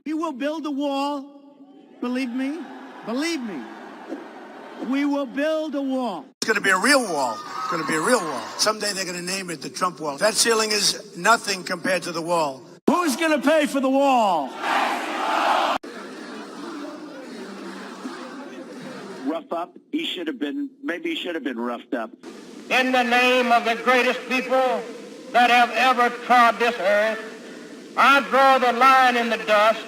We will build a wall. Believe me. Believe me. We will build a wall. It's going to be a real wall. It's going to be a real wall. Someday they're going to name it the Trump wall. That ceiling is nothing compared to the wall. Who's going to pay for the wall? Rough up. Maybe he should have been roughed up. In the name of the greatest people that have ever trod this earth, I draw the line in the dust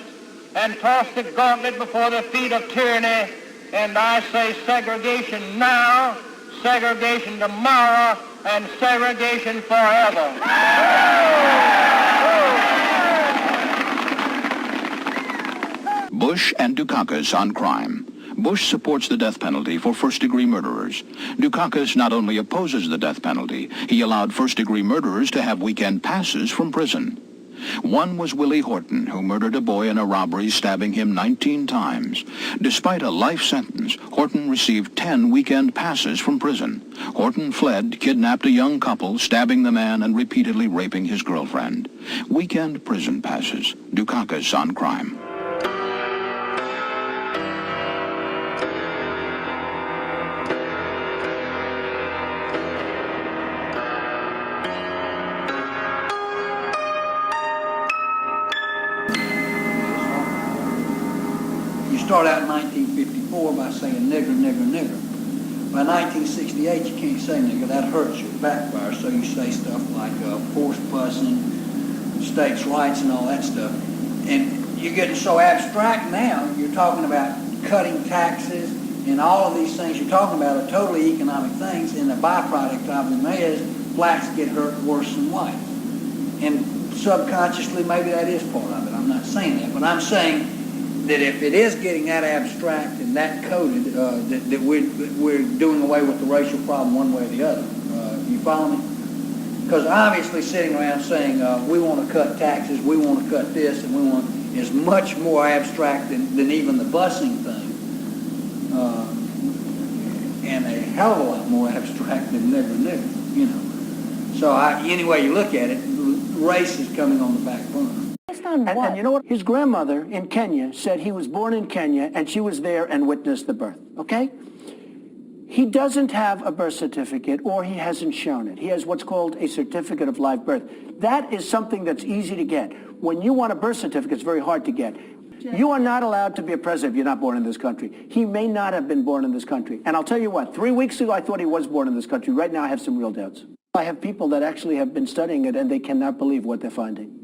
and toss the gauntlet before the feet of tyranny, and I say segregation now, segregation tomorrow, and segregation forever. Bush and Dukakis on crime. Bush supports the death penalty for first-degree murderers. Dukakis not only opposes the death penalty, he allowed first-degree murderers to have weekend passes from prison. One was Willie Horton, who murdered a boy in a robbery, stabbing him 19 times. Despite a life sentence, Horton received 10 weekend passes from prison. Horton fled, kidnapped a young couple, stabbing the man and repeatedly raping his girlfriend. Weekend prison passes. Dukakis on crime. Start out in 1954 by saying nigger, nigger, nigger. By 1968, you can't say nigger. That hurts you, backfire. So you say stuff like forced busing, states' rights, and all that stuff. And you're getting so abstract now. You're talking about cutting taxes and all of these things you're talking about are totally economic things. And the byproduct of them is blacks get hurt worse than whites. And subconsciously, maybe that is part of it. I'm not saying that, but I'm saying that if it is getting that abstract and that coded, that we're doing away with the racial problem one way or the other. You follow me? Because obviously sitting around saying we want to cut taxes, we want to cut this, and we want is much more abstract than even the busing thing, and a hell of a lot more abstract than nigger, you know. So any way you look at it, race is coming on the back burner. And you know what? His grandmother in Kenya said he was born in Kenya and she was there and witnessed the birth, okay? He doesn't have a birth certificate or he hasn't shown it. He has what's called a certificate of live birth. That is something that's easy to get. When you want a birth certificate, it's very hard to get. You are not allowed to be a president if you're not born in this country. He may not have been born in this country. And I'll tell you what, 3 weeks ago I thought he was born in this country. Right now I have some real doubts. I have people that actually have been studying it and they cannot believe what they're finding.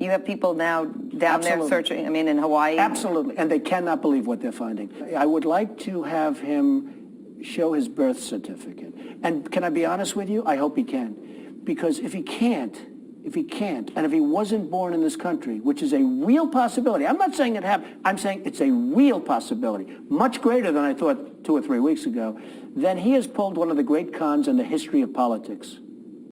You have people now down there searching, I mean, in Hawaii? Absolutely, and they cannot believe what they're finding. I would like to have him show his birth certificate. And can I be honest with you? I hope he can. Because if he can't, and if he wasn't born in this country, which is a real possibility, I'm not saying it happened, I'm saying it's a real possibility, much greater than I thought 2 or 3 weeks ago, then he has pulled one of the great cons in the history of politics.